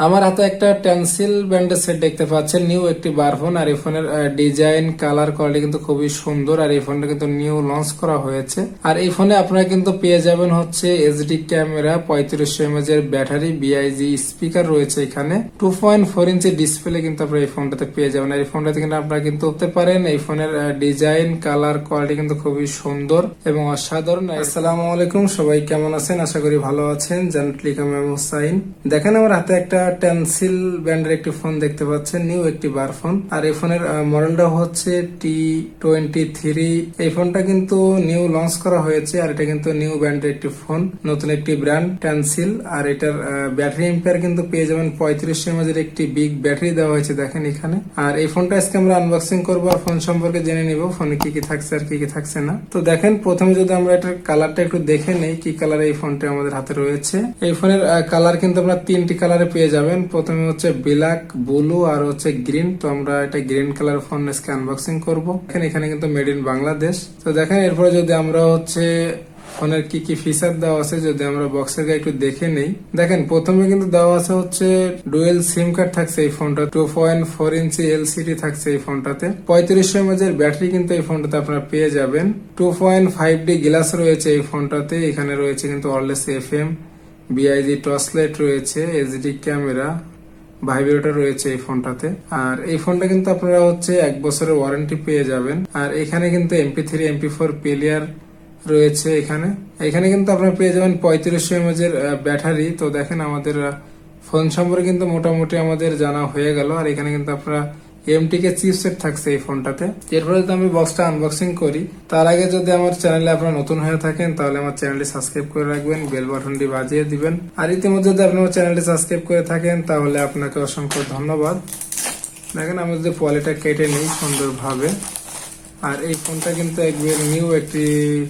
আমার হাতে একটা টেন্সিল ব্র্যান্ডের সেট দেখতে পাচ্ছেন, নিউ একটি বার ফোন। আর এই ফোনের ডিজাইন, কালার, কোয়ালিটি কিন্তু খুবই সুন্দর। আর এই ফোনটা কিন্তু নিউ লঞ্চ করা হয়েছে। আর এই ফোনে আপনারা কিন্তু পেয়ে যাবেন হচ্ছে এইচডি ক্যামেরা, 3500 mAh এর ব্যাটারি, বিআইজি স্পিকার রয়েছে এখানে, 2.4 ইঞ্চি ডিসপ্লে কিন্তু আপনারা এই ফোনটাতে পেয়ে যাবেন। আর এই ফোনটাতে কিন্তু আপনারা কিন্তু করতে পারেন। এই ফোনের ডিজাইন, কালার, কোয়ালিটি কিন্তু খুবই সুন্দর এবং অসাধারণ। আসসালামু আলাইকুম, সবাই কেমন আছেন? আশা করি ভালো আছেন। জান্নাতুল হুসাইন। দেখেন আমার হাতে একটা টেন্সিল ব্র্যান্ডের একটি ফোন দেখতে পাচ্ছেন, নিউ একটি বার ফোন। আর এই ফোনের মডেলটা হচ্ছে T23। এই ফোনটা কিন্তু নিউ লঞ্চ করা হয়েছে। আর এটা কিন্তু নিউ ব্র্যান্ডের একটি ফোন, নতুন একটি ব্র্যান্ড টেন্সিল। আর এটার ব্যাটারি এম্পিয়ার কিন্তু পেয়ে যাবেন 3500 mAh এর একটি বিগ ব্যাটারি দেওয়া হয়েছে দেখেন এখানে। আর এই ফোনটা আজকে আমরা আনবক্সিং করবো আর ফোন সম্পর্কে জেনে নিব, ফোনে কি কি থাকছে আর কি কি থাকছে না। তো দেখেন প্রথমে যদি আমরা এটার কালারটা একটু দেখে নেই, কি কালার এই ফোনটা আমাদের হাতে রয়েছে। এই ফোনের কালার কিন্তু আমরা 3টি কালারে পেয়ে যাবেন। প্রথমে হচ্ছে ব্ল্যাক, ব্লু আর হচ্ছে গ্রিন। তো আমরা এটা গ্রিন কালার ফোন আজকে আনবক্সিং করবো। এখানে কিন্তু মেড ইন বাংলাদেশ। তো দেখেন এরপরে যদি আমরা হচ্ছে ফোনের কি কি ফিচার দেওয়া আছে, যদি আমরা বক্সের গায়ে একটু দেখে নেই। দেখেন প্রথমে কিন্তু দেওয়া আছে হচ্ছে ডুয়েল সিম কার্ড থাকছে এই ফোনটা, 2.4 ইঞ্চি এলসিডি থাকছে এই ফোনটাতে, 3500 mAh এর ব্যাটারি কিন্তু এই ফোনটাতে আপনারা পেয়ে যাবেন, 2.5D গ্লাস রয়েছে এই ফোনটাতে। এখানে রয়েছে কিন্তু wireless FM, BIG torch light রয়েছে, এইচডি ক্যামেরা, ভাইব্রেটর রয়েছে এই ফোনটাতে। আর এই ফোনটা কিন্তু আপনারা হচ্ছে 1 বছরের ওয়ারেন্টি পেয়ে যাবেন। আর এখানে কিন্তু MP3 MP4 প্লেয়ার রয়েছে এখানে কিন্তু আপনারা পেয়ে যাবেন 3500 mAh এর ব্যাটারি। তো দেখেন আমাদের ফোন সম্পর্কে কিন্তু মোটামুটি আমাদের জানা হয়ে গেল। আর এখানে কিন্তু আপনারা MTK চিপসেট থাকছে এই ফোনটাতে। এরপরে যদি আমি বক্সটা আনবক্সিং করি, তার আগে যদি আমার চ্যানেলে আপনারা নতুন হয়ে থাকেন তাহলে আমার চ্যানেলটি সাবস্ক্রাইব করে রাখবেন, বেল বাটনটি বাজিয়ে দিবেন। আর ইতিমধ্যে যদি আপনি আমার চ্যানেলটি সাবস্ক্রাইব করে থাকেন তাহলে আপনাকে অসংখ্য ধন্যবাদ। দেখেন আমি যদি পলিটা কেটে নিই সুন্দরভাবে। আর এই ফোনটা কিন্তু একবার নিউ একটি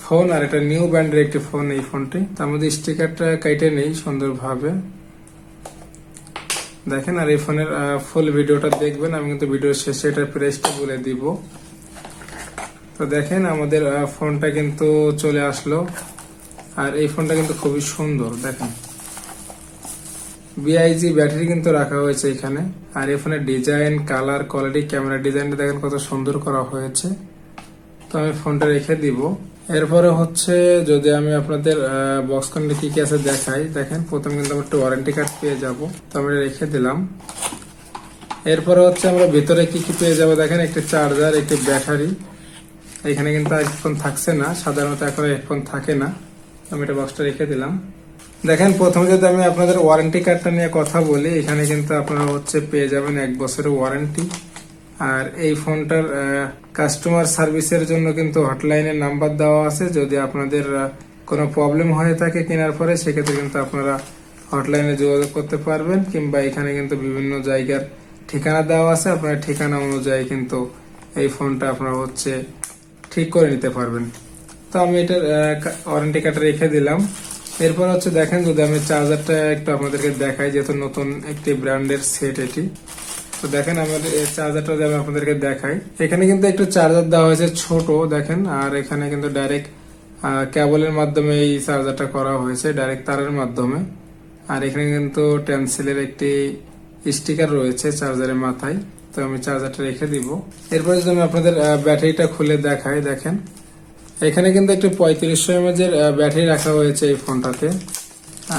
ফোন, আর এটা নিউ ব্র্যান্ডের একটি ফোন এই ফোনটি। তার মধ্যে স্টিকারটা কেটে নেই সুন্দরভাবে দেখেন। আর এই ফোনের ফুল ভিডিওটা দেখবেন, আমি কিন্তু ভিডিওর শেষে এটার প্রাইসটা বলে দিব। তো দেখেন আমাদের ফোনটা কিন্তু চলে আসলো। আর এই ফোনটা কিন্তু খুবই সুন্দর দেখেন, বিআইজি ব্যাটারি কিন্তু রাখা হয়েছে এখানে। আর এই ফোনের ডিজাইন, কালার, কোয়ালিটি, ক্যামেরা ডিজাইনটা দেখেন কত সুন্দর করা হয়েছে। তো আমি ফোনটা রেখে দিব। এরপরে হচ্ছে যদি আমি আপনাদের বক্স কন্ডিশনে কি কি আছে দেখাই। দেখেন প্রথমে কিন্তু আমরা একটা ওয়ারেন্টি কার্ড পেয়ে যাব, তো আমি রেখে দিলাম। এরপরে হচ্ছে আমরা ভিতরে কি কি পেয়ে যাব। দেখেন একটি চার্জার, একটি ব্যাটারি। এখানে কিন্তু হেডফোন থাকছে না, সাধারণত এখন হেডফোন থাকে না। আমি এটা বক্সটা রেখে দিলাম। দেখেন প্রথমে যদি আমি আপনাদের ওয়ারেন্টি কার্ডটা নিয়ে কথা বলি, এখানে কিন্তু আপনারা হচ্ছে পেয়ে যাবেন 1 বছরের ওয়ারেন্টি। আর এই ফোনটার কাস্টমার সার্ভিসের জন্য কিন্তু হটলাইনের নাম্বার দেওয়া আছে। যদি আপনাদের কোনো প্রবলেম হয়ে থাকে কেনার পরে, সেক্ষেত্রে কিন্তু আপনারা হটলাইনে যোগাযোগ করতে পারবেন, কিংবা এখানে কিন্তু বিভিন্ন জায়গার ঠিকানা দেওয়া আছে। আপনার ঠিকানা অনুযায়ী কিন্তু এই ফোনটা আপনারা হচ্ছে ঠিক করে নিতে পারবেন। তো আমি এটার ওয়ারেন্টি কার্ডটা রেখে দিলাম। এরপর হচ্ছে দেখেন যদি আমি চার্জারটা একটু আপনাদেরকে দেখাই, যেহেতু নতুন একটি ব্র্যান্ডের সেট এটি। তো দেখেন আমাদের এই চার্জারটা আমি আপনাদেরকে দেখাই। এখানে কিন্তু একটু চার্জার দেওয়া হয়েছে ছোট দেখেন। আর এখানে কিন্তু ডাইরেক্ট কেবলের মাধ্যমে এই চার্জারটা করা হয়েছে, ডাইরেক্ট তারের মাধ্যমে। আর এখানে কিন্তু টেন্সিলের একটি স্টিকার রয়েছে চার্জারের মাথায়। তো আমি চার্জারটা রেখে দিব। এরপরে যদি আমি আপনাদের ব্যাটারিটা খুলে দেখাই, দেখেন এখানে কিন্তু একটু 3500 mAh এর ব্যাটারি রাখা হয়েছে এই ফোনটাতে।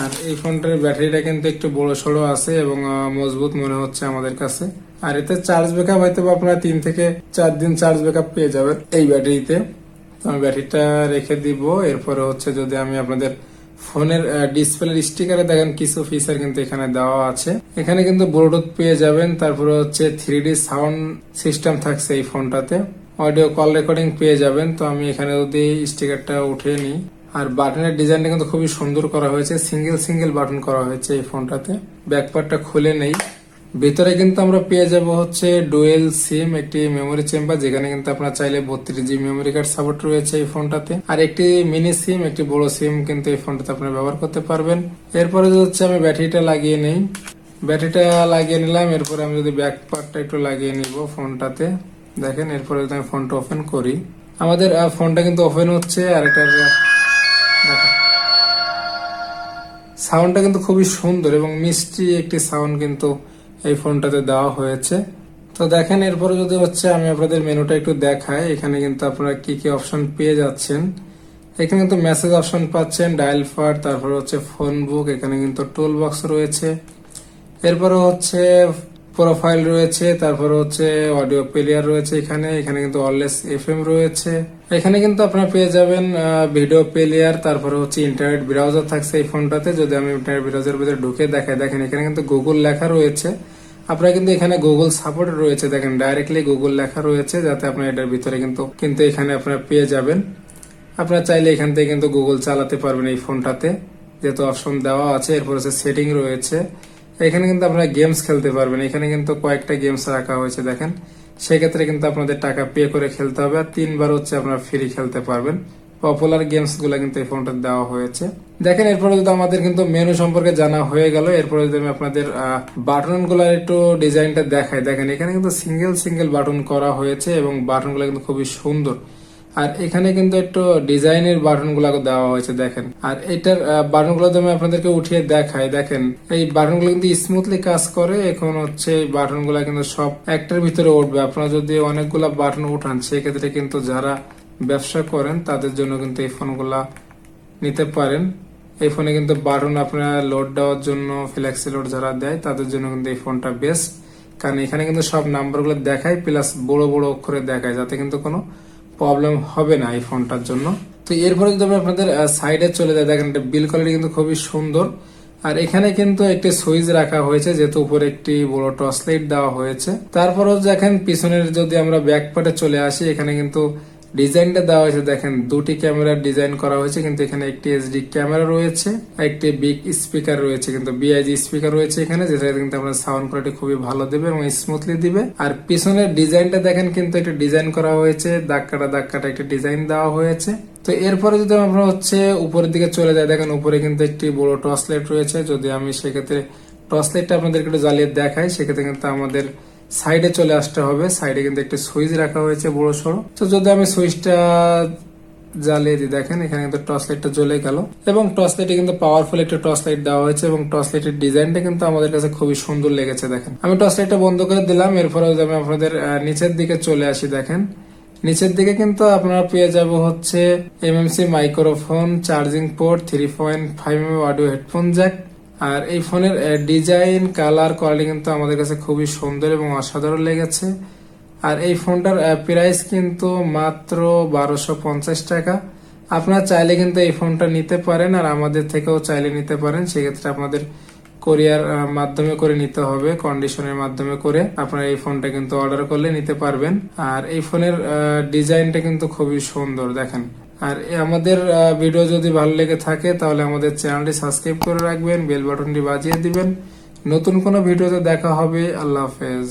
আর এই ফোনটার ব্যাটারিটা কিন্তু একটু বড় সড়ো আছে এবং মজবুত মনে হচ্ছে আমাদের কাছে। আর এতে চার্জ ব্যাকআপ হয়তো আপনারা 3 থেকে 4 দিন চার্জ ব্যাকআপ পেয়ে যাবেন এই ব্যাটারিতে। তো আমি ব্যাটারিটা রেখে দিব। এরপরে হচ্ছে যদি আমি আপনাদের ফোনের ডিসপ্লের স্টিকারে দেখেন কিছু ফিচার কিন্তু এখানে দেওয়া আছে। এখানে কিন্তু ব্লুটুথ পেয়ে যাবেন, তারপরে হচ্ছে 3D সাউন্ড সিস্টেম থাকছে এই ফোনটাতে, অডিও কল রেকর্ডিং পেয়ে যাবেন। তো আমি এখানে যদি স্টিকারটা উঠিয়ে নিই, আর বাটনের ডিজাইনটা কিন্তু খুবই সুন্দর করা হয়েছে, সিঙ্গেল বাটন করা হয়েছে এই ফোনটাতে। ব্যাকপার্টটা খুলে নেই। ভিতরে কিন্তু আমরা পেয়ে যাব হচ্ছে ডুয়েল সিম একটি মেমোরি চেম্বার, যেখানে কিন্তু আপনারা চাইলে 32GB মেমোরি কার্ড সাপোর্ট রয়েছে এই ফোনটাতে। আর একটি মিনি সিম, একটি বড় সিম কিন্তু এই ফোনটাতে আপনারা ব্যবহার করতে পারবেন। এরপরে হচ্ছে আমি ব্যাটারিটা লাগিয়ে নেই। ব্যাটারিটা লাগিয়ে নিলাম। এরপরে আমি যদি ব্যাক পার্টটা একটু লাগিয়ে নিব ফোনটাতে। দেখেন এরপরে যদি আমি ফোনটা ওপেন করি, আমাদের ফোনটা কিন্তু ওপেন হচ্ছে। আর এটার সাউন্ডটা কিন্তু খুবই সুন্দর এবং মিষ্টি একটি সাউন্ড কিন্তু এই ফোনটাতে দেওয়া হয়েছে। তো দেখেন এরপরে যদি হচ্ছে আমি আপনাদের মেনুটা একটু দেখাই, এখানে কিন্তু আপনারা কি কি অপশন পেয়ে যাচ্ছেন। এখানে কিন্তু মেসেজ অপশন পাচ্ছেন, ডায়াল পাড, তারপরে হচ্ছে ফোন বুক, এখানে কিন্তু টুল বক্স রয়েছে, এরপরে হচ্ছে প্রোফাইল রয়েছে, তারপরে হচ্ছে অডিও প্লেয়ার রয়েছে, এখানে এখানে কিন্তু অলওয়েজ এফএম রয়েছে। এখানে কিন্তু আপনারা পেয়ে যাবেন ভিডিও প্লেয়ার, তারপরে হচ্ছে ইন্টারনেট ব্রাউজার থাকছে এই ফোনটাতে। যদি আমি ইন্টারনেট ব্রাউজার ভিতরে ঢুকে দেখাই, দেখেন এখানে কিন্তু গুগল লেখা রয়েছে। আপনারা কিন্তু এখানে গুগল সাপোর্ট রয়েছে, দেখেন ডাইরেক্টলি গুগল লেখা রয়েছে, যাতে আপনার এটার ভিতরে কিন্তু এখানে আপনারা পেয়ে যাবেন। আপনারা চাইলে এখান থেকে কিন্তু গুগল চালাতে পারবেন এই ফোনটাতে, যেহেতু অপশন দেওয়া আছে। এরপর হচ্ছে সেটিং রয়েছে, এখানে কিন্তু আপনারা গেমস খেলতে পারবেন। এখানে কিন্তু কয়েকটা গেমস রাখা হয়েছে, দেখেন সেক্ষেত্রে কিন্তু আপনাদের টাকা পে করে খেলতে হবে, আর 3 বার হচ্ছে আপনারা ফ্রি খেলতে পারবেন। পপুলার গেমস গুলা কিন্তু এই ফোনটা দেওয়া হয়েছে। দেখেন এরপরে যদি আমাদের কিন্তু মেনু সম্পর্কে জানা হয়ে গেল, এরপরে যদি আমি আপনাদের বাটন গুলার একটু ডিজাইনটা দেখাই, দেখেন এখানে কিন্তু সিঙ্গেল সিঙ্গেল বাটন করা হয়েছে এবং বাটন গুলা কিন্তু খুবই সুন্দর। আর এখানে কিন্তু একটু ডিজাইনের বাটন গুলা দেওয়া হয়েছে, দেখেন। আর এটার বাটন গুলো আমি আপনাদেরকে উঠিয়ে দেখাই, দেখেন এই বাটন গুলো কিন্তু স্মুথলি কাজ করে। এখন হচ্ছে এই বাটন গুলা কিন্তু সব একটার ভিতরে উঠবে। আপনারা যদি অনেকগুলা বাটন উঠান, সেক্ষেত্রে কিন্তু যারা ব্যবসা করেন তাদের জন্য কিন্তু এই ফোনগুলা নিতে পারেন। এই ফোনে কিন্তু বাটন আপনারা লোড দেওয়ার জন্য, ফ্লেক্সি লোড যারা দেয় তাদের জন্য কিন্তু এই ফোনটা বেস্ট, কারণ এখানে কিন্তু সব নাম্বারগুলো দেখায়, প্লাস বড় বড় অক্ষরে দেখায়, যাতে কিন্তু কোনো প্রবলেম হবে না এই ফোনটার জন্য। তো এরপরে যদি আমি আপনাদের সাইডে চলে যাই, দেখেন বিল কোয়ালিটি কিন্তু খুবই সুন্দর। আর এখানে কিন্তু একটি সুইচ রাখা হয়েছে, যেহেতু উপরে একটি বড় টর্চ লাইট দেওয়া হয়েছে। তারপরও দেখেন পিছনের যদি আমরা ব্যাক পার্টে চলে আসি, এখানে কিন্তু ডিজাইনটা দেওয়া হয়েছে, দেখেন দুটি ক্যামেরার ডিজাইন করা হয়েছে, কিন্তু এখানে একটি এইচডি ক্যামেরা রয়েছে, একটি বিগ স্পিকার রয়েছে, কিন্তু বিআইজি স্পিকার রয়েছে এখানে, যেটা কিন্তু আপনার সাউন্ড কোয়ালিটি খুবই ভালো দেবে এবং স্মুথলি দিবে। আর পিছনের ডিজাইনটা দেখেন কিন্তু একটু ডিজাইন করা হয়েছে, দাগ কাটা একটি ডিজাইন দেওয়া হয়েছে। তো এরপরে যদি আমরা হচ্ছে উপরের দিকে চলে যাই, দেখেন উপরে কিন্তু একটি বড় টর্চ লাইট রয়েছে। যদি আমি সেক্ষেত্রে টর্চ লাইটটা আপনাদেরকে একটু জ্বালিয়ে দেখাই, সেক্ষেত্রে কিন্তু আমাদের সাইডে চলে আসতে হবে। সাইডে কিন্তু একটা সুইচ রাখা হয়েছে বড় সড়ো। তো যদি আমি সুইচটা জ্বালিয়ে দিই, দেখেন এখানে কিন্তু টর্চ লাইটটা জ্বলে গেল এবং টর্চ লাইটে কিন্তু পাওয়ারফুল একটা টর্চ লাইট দেওয়া হয়েছে এবং টর্চ লাইটের ডিজাইনটা কিন্তু আমাদের কাছে খুবই সুন্দর লেগেছে। দেখেন আমি টর্চ লাইটটা বন্ধ করে দিলাম। এরপরে যদি আমি আপনাদের নিচের দিকে চলে আসি, দেখেন নিচের দিকে কিন্তু আপনারা পেয়ে যাব হচ্ছে MMC microphone, charging port, 3.5mm audio headphone jack. আর এই ফোনের ডিজাইন, কালার, কোয়ালিটি কিন্তু আমাদের কাছে খুবই সুন্দর এবং অসাধারণ লেগেছে। আর এই ফোনটার প্রাইস কিন্তু মাত্র 1250 টাকা। আপনারা চাইলে কিন্তু এই ফোনটা নিতে পারেন, আর আমাদের থেকেও চাইলে নিতে পারেন। সেক্ষেত্রে আপনাদের কোরিয়ার মাধ্যমে করে নিতে হবে, কন্ডিশনের মাধ্যমে করে আপনারা এই ফোনটা কিন্তু অর্ডার করলে নিতে পারবেন। আর এই ফোনের ডিজাইনটা কিন্তু খুবই সুন্দর, দেখেন। আর আমাদের ভিডিও যদি ভালো লেগে থাকে তাহলে আমাদের চ্যানেলটি সাবস্ক্রাইব করে রাখবেন, বেল বাটনটি বাজিয়ে দিবেন। নতুন কোনো ভিডিওতে দেখা হবে। আল্লাহ হাফেজ।